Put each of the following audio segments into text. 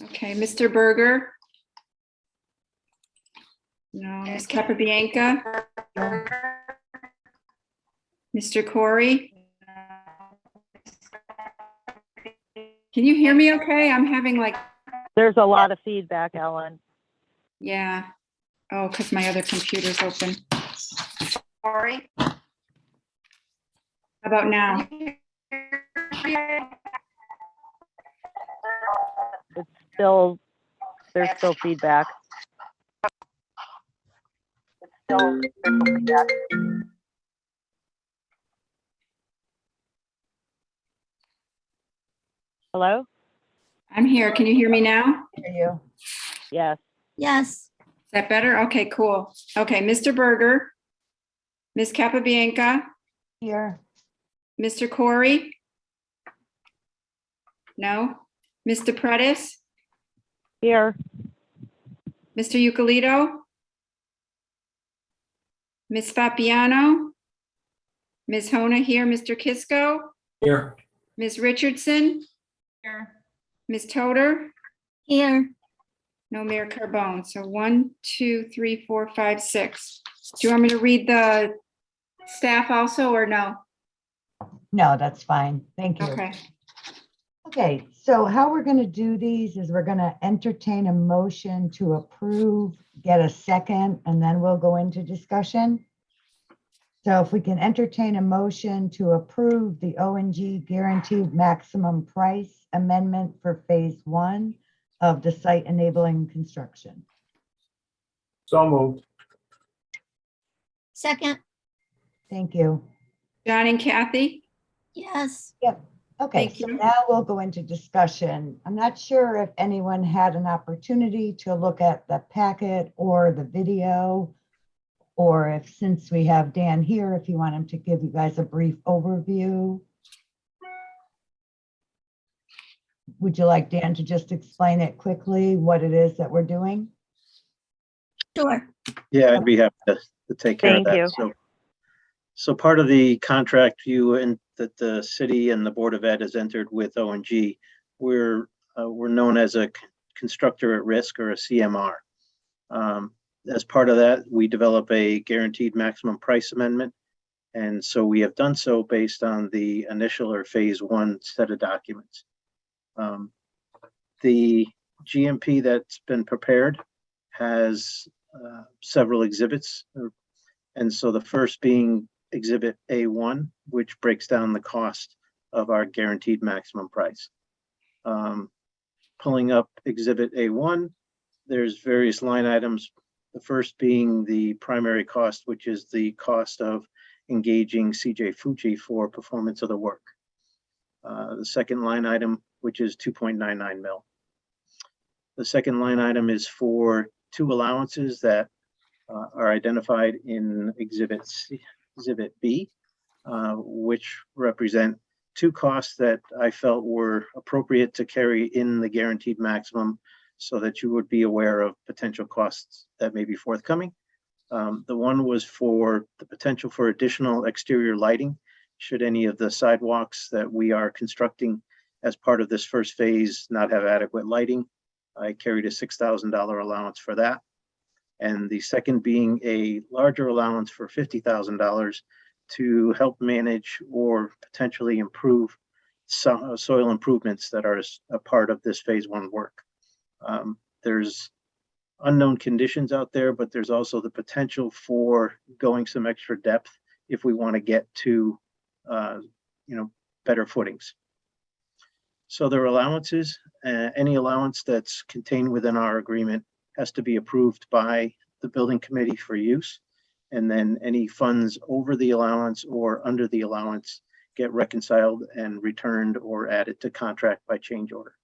Okay, Mr. Berger? No, Ms. Capabianca? Mr. Corey? Can you hear me okay? I'm having like, There's a lot of feedback, Ellen. yeah. Oh, because my other computer's open. Corey? How about now? It's still, there's still feedback. Hello? I'm here. Can you hear me now? Hear you. Yes. Yes, Is that better? Okay, cool. Okay, Mr. Berger, Ms. Capabianca, Here. Mr. Corey? No? Mr. Predis? Here. Mr. Euclid? Ms. Fapiano? Ms. Hona here, Mr. Kisco? Here. Ms. Richardson? Here. Ms. Toder? here. No Mayor Carbone. So 1, 2, 3, 4, 5, 6. Do you want me to read the staff also or no? No, that's fine. Thank you. Okay. Okay, so how we're going to do these is we're going to entertain a motion to approve, get a second, and then we'll go into discussion. So if we can entertain a motion to approve the O&G guaranteed maximum price amendment for phase 1 of the site enabling construction. So moved. Second, Thank you. John and Kathy? yes. Okay, Thank so you. now we'll go into discussion. I'm not sure if anyone had an opportunity to look at the packet or the video, or if, since we have Dan here, if you want him to give you guys a brief overview. Would you like Dan to just explain it quickly, what it is that we're doing? Sure. Yeah, I'd be happy to take care of Thank you. that. So part of the contract that the city and the Board of Ed has entered with O&G, we're known as a constructor at risk, or a CMR. As part of that, we develop a guaranteed maximum price amendment. And so we have done so based on the initial or phase 1 set of documents. The GMP that's been prepared has several exhibits. And so the first being Exhibit A1, which breaks down the cost of our guaranteed maximum price. Pulling up Exhibit A1, there's various line items. The first being the primary cost, which is the cost of engaging CJ Fuji for performance of the work. The second line item, which is 2.99 mil. The second line item is for 2 allowances that are identified in Exhibit B, which represent 2 costs that I felt were appropriate to carry in the guaranteed maximum, so that you would be aware of potential costs that may be forthcoming. The one was for the potential for additional exterior lighting, should any of the sidewalks that we are constructing as part of this first phase not have adequate lighting. I carried a $6,000 allowance for that. And the second being a larger allowance for $50,000 to help manage or potentially improve some soil improvements that are a part of this phase 1 work. There's unknown conditions out there, but there's also the potential for going some extra depth if we want to get to better footings. So there are allowances. Any allowance that's contained within our agreement has to be approved by the building committee for use. And then any funds over the allowance or under the allowance get reconciled and returned or added to contract by change order.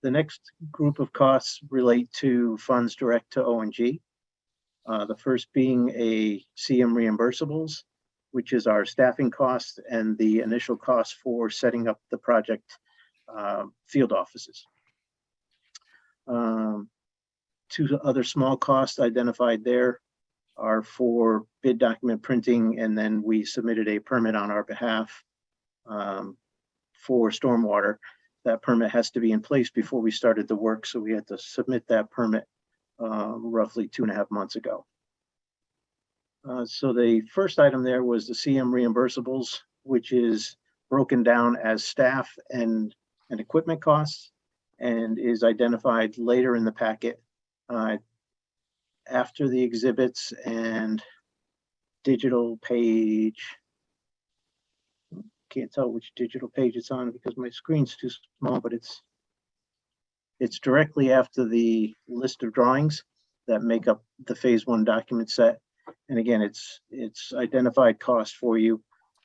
The next group of costs relate to funds direct to O&G. The first being a CM reimbursables, which is our staffing cost and the initial cost for setting up the project field offices. 2 other small costs identified there are for bid document printing, and then we submitted a permit on our behalf for stormwater. that permit has to be in place before we started the work. So we had to submit that permit roughly 2.5 months ago. So the first item there was the CM reimbursables, which is broken down as staff and equipment costs and is identified later in the packet after the exhibits and digital page. Can't tell which digital page it's on because my screen's too small, but it's directly after the list of drawings that make up the phase 1 document set. And again, it's identified cost for you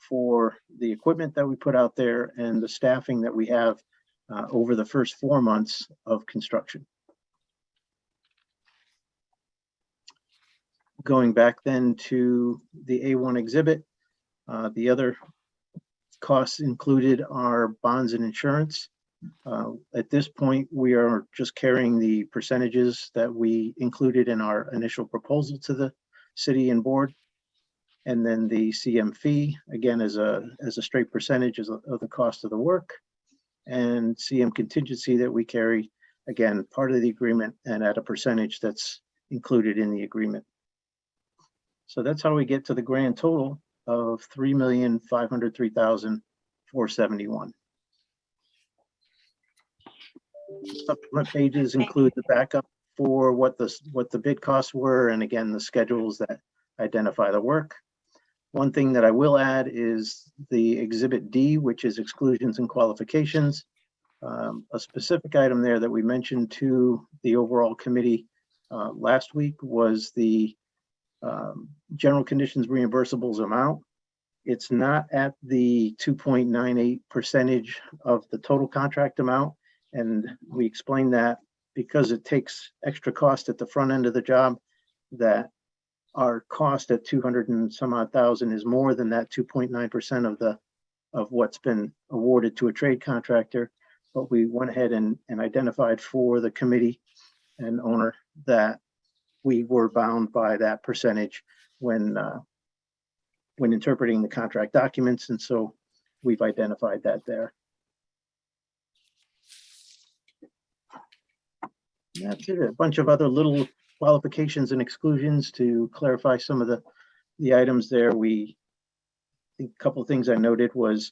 for the equipment that we put out there and the staffing that we have over the first 4 months of construction. Going back then to the A1 exhibit, the other costs included are bonds and insurance. At this point, we are just carrying the percentages that we included in our initial proposal to the city and board. And then the CM fee, again, as a straight percentage of the cost of the work. And CM contingency that we carry, again, part of the agreement and at a percentage that's included in the agreement. So that's how we get to the grand total of $3,503,471. Supplement pages include the backup for what the bid costs were, and again, the schedules that identify the work. One thing that I will add is the Exhibit D, which is exclusions and qualifications. A specific item there that we mentioned to the overall committee last week was the general conditions reimbursables amount. It's not at the 2.98% of the total contract amount. And we explained that because it takes extra cost at the front end of the job, that our cost at 200 and some odd thousand is more than that 2.9% of what's been awarded to a trade contractor. But we went ahead and identified for the committee and owner that we were bound by that percentage when interpreting the contract documents. And so we've identified that there. And that's it. A bunch of other little qualifications and exclusions to clarify some of the items there. I think a couple of things I noted was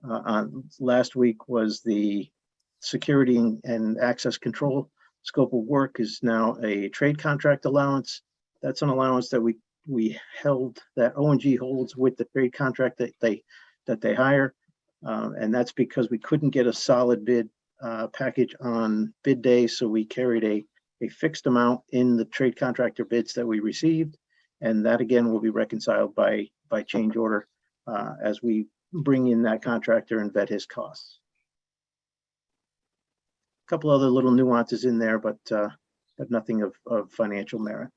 on last week was the security and access control scope of work is now a trade contract allowance. That's an allowance that we held, that O&G holds with the trade contract that they hire. And that's because we couldn't get a solid bid package on bid day. So we carried a fixed amount in the trade contractor bids that we received. And that again will be reconciled by change order as we bring in that contractor and vet his costs. A couple other little nuances in there, but nothing of financial merit.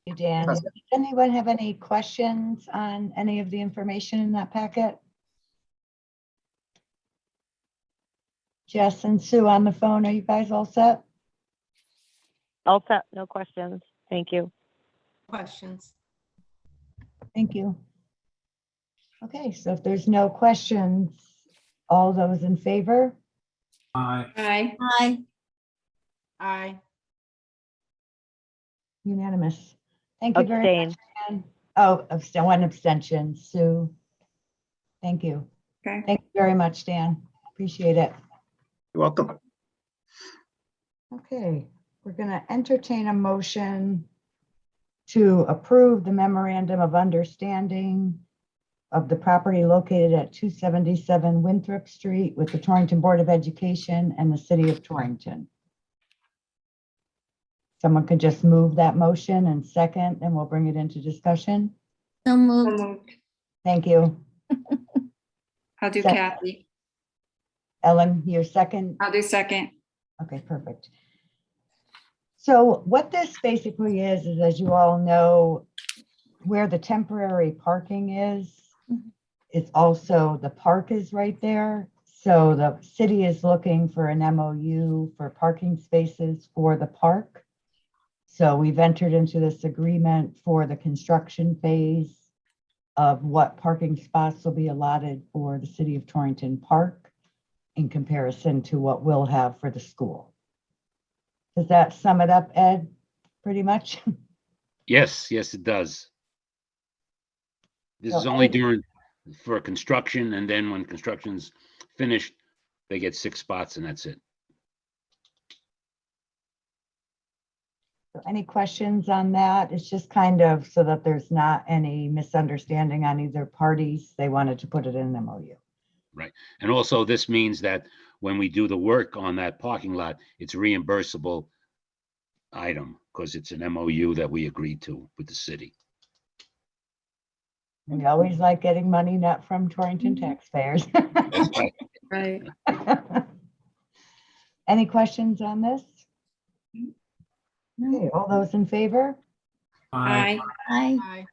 Thank you, Dan. Does anyone have any questions on any of the information in that packet? Jess and Sue on the phone, are you guys all set? All set, no questions. Thank you. Questions. Thank you. Okay, so if there's no questions, all those in favor? Aye. Aye. Aye. Aye. Unanimous. Thank you very Abstain. much. Dan. Oh, one abstention, Sue. Thank you. Okay. Thank you very much, Dan. Appreciate it. You're welcome. Okay, we're going to entertain a motion to approve the memorandum of understanding of the property located at 277 Winthrop Street with the Torrington Board of Education and the City of Torrington. Someone could just move that motion and second, and we'll bring it into discussion. So So moved. moved. Thank you. I'll do Second. Kathy. Ellen, your second. I'll do second. Okay, perfect. So what this basically is as you all know, where the temporary parking is, it's also the park is right there. So the city is looking for an MOU for parking spaces for the park. So we've entered into this agreement for the construction phase of what parking spots will be allotted for the City of Torrington Park. in comparison to what we'll have for the school. Does that sum it up, Ed, pretty much? Yes, yes, it does. This is So only Ed- during, for construction, and then when construction's finished, they get 6 spots and that's it. So any questions on that? It's just kind of so that there's not any misunderstanding on either parties. They wanted to put it in an MOU. And also, this means that when we do the work on that parking lot, it's reimbursable item because it's an MOU that we agreed to with the city. We always like getting money not from Torrington taxpayers. That's right. Right. Any questions on this? Okay, all those in favor? Aye. Aye. Aye.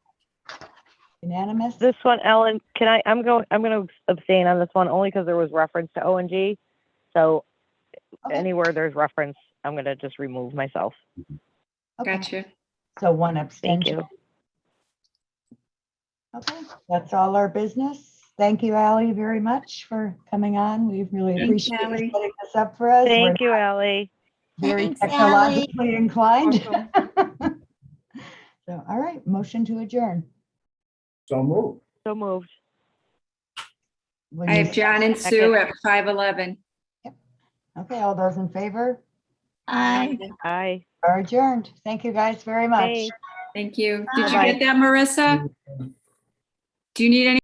Unanimous? This one, Ellen, I'm going to abstain on this one only because there was reference to ONG. So Okay, anywhere there's reference, I'm going to just remove myself. okay. Gotcha. So one Thank abstention. you. Okay, that's all our business. Thank you, Ally, very much for coming on. We really Thanks, appreciate you Ally. setting this up for us. We're Thank you, Ally. very Thanks, Ally. technologically inclined. Welcome. So, all right, motion to adjourn. So moved. So moved. Will I you- have John and Sue at 5:11. Okay, all those in favor Aye. Aye. are adjourned. Thank you guys very much. Thanks. Thank you. Did you Bye-bye. get that, Marissa? Do you need any?